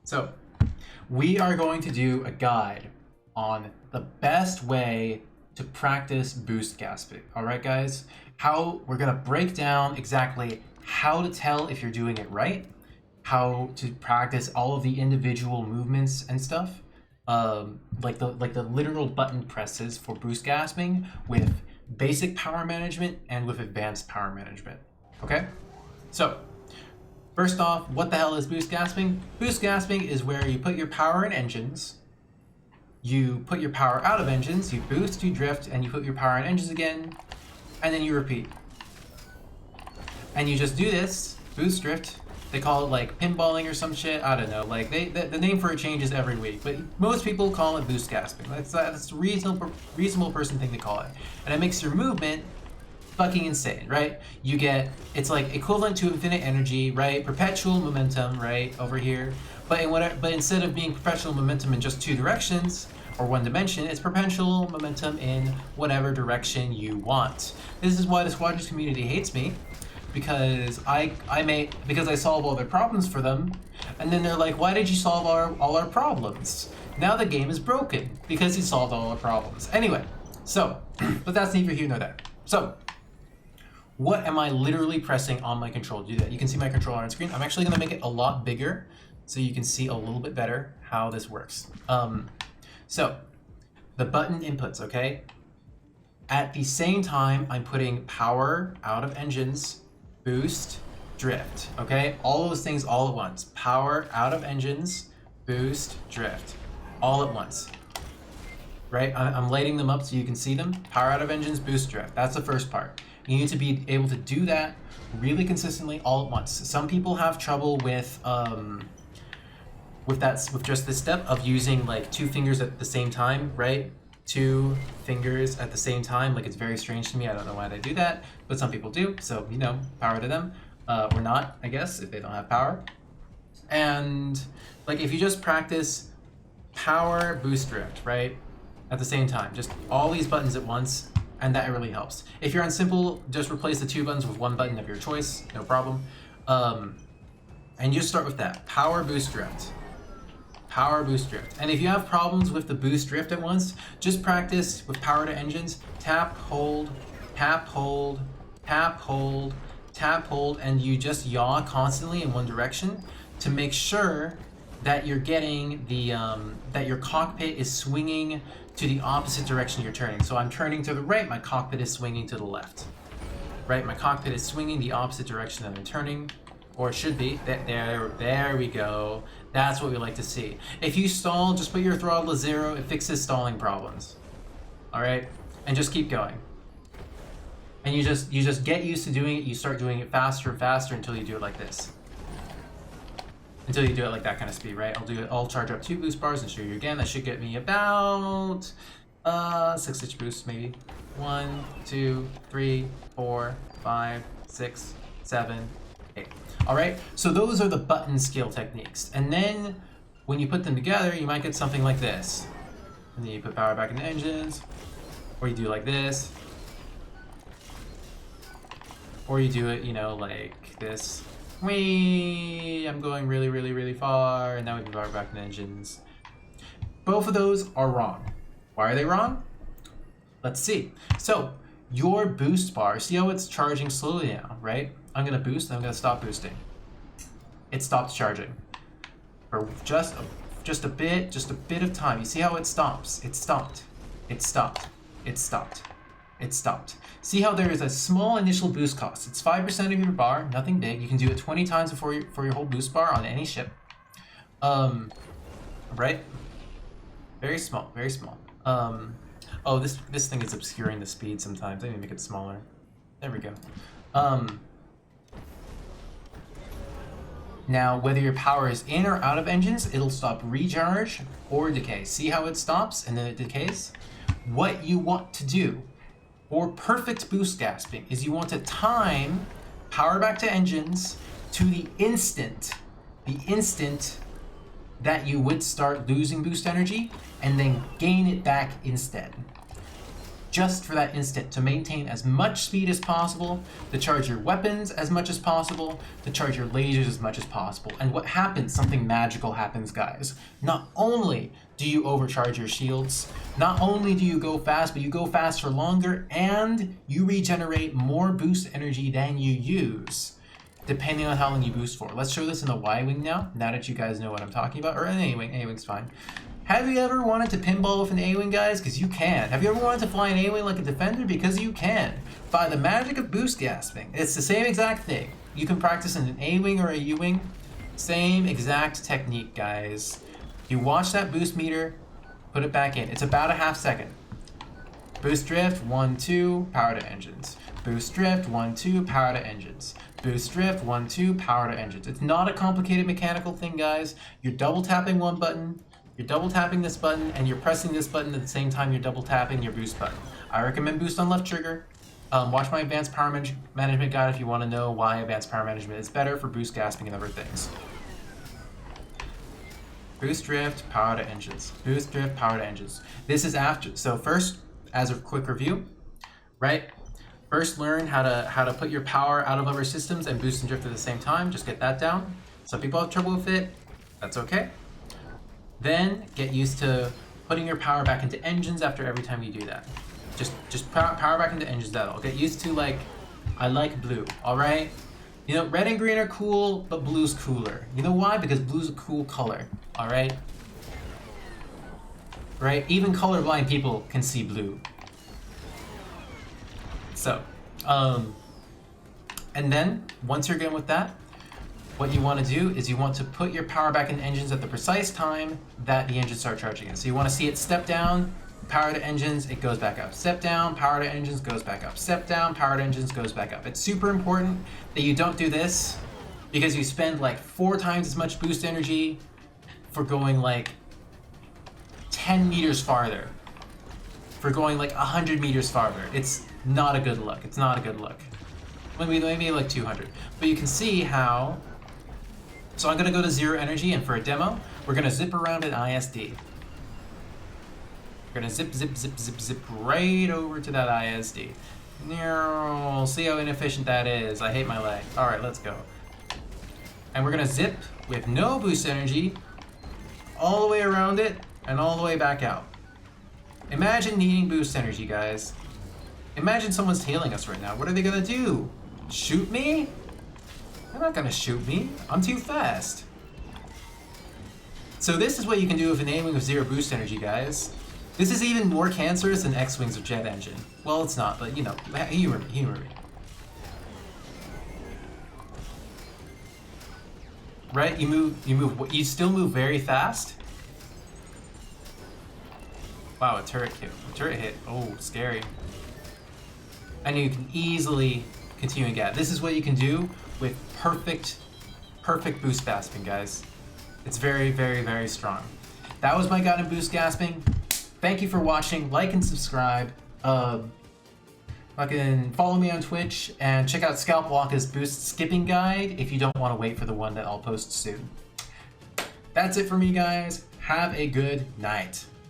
So we are going to do a guide on the best way to practice boost gasping. All right, guys, how we're going to break down exactly how to tell if you're doing it right, how to practice all of the individual movements and stuff, like the literal button presses for boost gasping with basic power management and with advanced power management. Okay, so first off, what the hell is boost gasping? Boost gasping is where you put your power in engines, you put your power out of engines, you boost, you drift, and you put your power in engines again, and then you repeat. And you just do this, boost, drift. They call it like pinballing or some shit. I don't know. Like the name for it changes every week, but most people call it boost gasping. That's a reasonable person thing to call it, and it makes your movement fucking insane, right? You get, it's like equivalent to infinite energy, right? Perpetual momentum, right, over here. But instead of being perpetual momentum in just two directions or one dimension, it's perpetual momentum in whatever direction you want. This is why the Squadrons community hates me, because I solve all their problems for them, and then they're like, why did you solve all our problems? Now the game is broken because you solved all our problems. Anyway, so, but that's neither here nor there. So, what am I literally pressing on my control to do that? You can see my controller on screen. I'm actually gonna make it a lot bigger so you can see a little bit better how this works. So, the button inputs, okay? At the same time, I'm putting power out of engines, boost, drift, okay? All those things all at once. Power out of engines, boost, drift, all at once, right? I'm lighting them up so you can see them. Power out of engines, boost, drift. That's the first part. You need to be able to do that really consistently all at once. Some people have trouble with just this step of using like two fingers at the same time, right? Two fingers at the same time. Like, it's very strange to me. I don't know why they do that, but some people do. So, you know, power to them, or not, I guess, if they don't have power. And like, if you just practice power, boost, drift, right, at the same time, just all these buttons at once, and that really helps. If you're on simple, just replace the two buttons with one button of your choice, no problem. And just start with that, power, boost, drift. Power, boost, drift. And if you have problems with the boost, drift at once, just practice with power to engines, tap, hold, tap, hold, tap, hold, tap, hold, and you just yaw constantly in one direction to make sure that you're getting the, that your cockpit is swinging to the opposite direction you're turning. So I'm turning to the right, my cockpit is swinging to the left. Right, my cockpit is swinging the opposite direction that I'm turning, or it should be. There we go. That's what we like to see. If you stall, just put your throttle to 0. It fixes stalling problems. All right, and just keep going. And you just get used to doing it. You start doing it faster and faster until you do it like this. Until you do it like that kind of speed, right? I'll charge up 2 boost bars and show you again. That should get me about 6-inch boost, maybe. 1, 2, 3, 4, 5, 6, 7, 8. All right, so those are the button skill techniques. And then when you put them together, you might get something like this. And then you put power back in the engines, or you do like this, or you do it, you know, like this. Whee! I'm going really, really, really far, and now we can power back in the engines. Both of those are wrong. Why are they wrong? Let's see. So your boost bar, see how it's charging slowly now, right? I'm gonna boost, and I'm gonna stop boosting. It stopped charging for just a bit of time. You see how it stops? It stopped. It stopped. It stopped. It stopped. See how there is a small initial boost cost. It's 5% of your bar, nothing big. You can do it 20 times for your whole boost bar on any ship. Right? Very small, very small. Oh, this thing is obscuring the speed sometimes. I need to make it smaller. There we go. Now, whether your power is in or out of engines, it'll stop recharge or decay. See how it stops and then it decays? What you want to do for perfect boost gasping is you want to time power back to engines to the instant that you would start losing boost energy, and then gain it back instead. just for that instant, to maintain as much speed as possible, to charge your weapons as much as possible, to charge your lasers as much as possible. And what happens? Something magical happens, guys. Not only do you overcharge your shields, not only do you go fast, but you go fast for longer, and you regenerate more boost energy than you use, depending on how long you boost for. Let's show this in the Y-Wing now that you guys know what I'm talking about, or an A-Wing. A-Wing's fine. Have you ever wanted to pinball with an A-Wing, guys? Because you can. Have you ever wanted to fly an A-Wing like a defender? Because you can. By the magic of boost gasping. It's the same exact thing. You can practice in an A-Wing or a U-Wing. Same exact technique, guys. You watch that boost meter, put it back in. It's about a half second. Boost drift, 1, 2, power to engines. Boost drift, 1, 2, power to engines. Boost drift, 1, 2, power to engines. It's not a complicated mechanical thing, guys. You're double tapping one button, you're double tapping this button, and you're pressing this button at the same time you're double tapping your boost button. I recommend boost on left trigger. Watch my advanced power management guide if you want to know why advanced power management is better for boost gasping and other things. Boost drift, power to engines. Boost drift, power to engines. This is after. So first, as a quick review, right? First, learn how to put your power out of other systems and boost and drift at the same time. Just get that down. Some people have trouble with it. That's okay. Then get used to putting your power back into engines after every time you do that. Just power back into engines. That'll get used to, like, I like blue. All right. You know, red and green are cool, but blue's cooler. You know why? Because blue's a cool color. All right. Right. Even colorblind people can see blue. So, and then once you're done with that, what you want to do is you want to put your power back in engines at the precise time that the engines start charging in. So you want to see it step down, power to engines, it goes back up. Step down, power to engines, goes back up. Step down, power to engines, goes back up. It's super important that you don't do this because you spend like 4 times as much boost energy for going like 10 meters farther, for going like 100 meters farther. It's not a good look. It's not a good look. Maybe like 200. But you can see how. So I'm gonna go to 0 energy, and for a demo, we're gonna zip around an ISD. We're gonna zip, zip, zip, zip, zip right over to that ISD. See how inefficient that is. I hate my leg. All right, let's go. And we're gonna zip with no boost energy all the way around it and all the way back out. Imagine needing boost energy, guys. Imagine someone's tailing us right now. What are they gonna do? Shoot me? They're not gonna shoot me. I'm too fast. So this is what you can do with an A-Wing with 0 boost energy, guys. This is even more cancerous than X-Wings with jet engine. Well, it's not, but you know, humor me. Right? You still move very fast. Wow, a turret hit. A turret hit. Oh, scary. And you can easily continue and get. This is what you can do with perfect boost gasping, guys. It's very, very, very strong. That was my guide on boost gasping. Thank you for watching. Like and subscribe. Fucking follow me on Twitch and check out Scalp Walker's boost skipping guide if you don't want to wait for the one that I'll post soon. That's it for me, guys. Have a good night.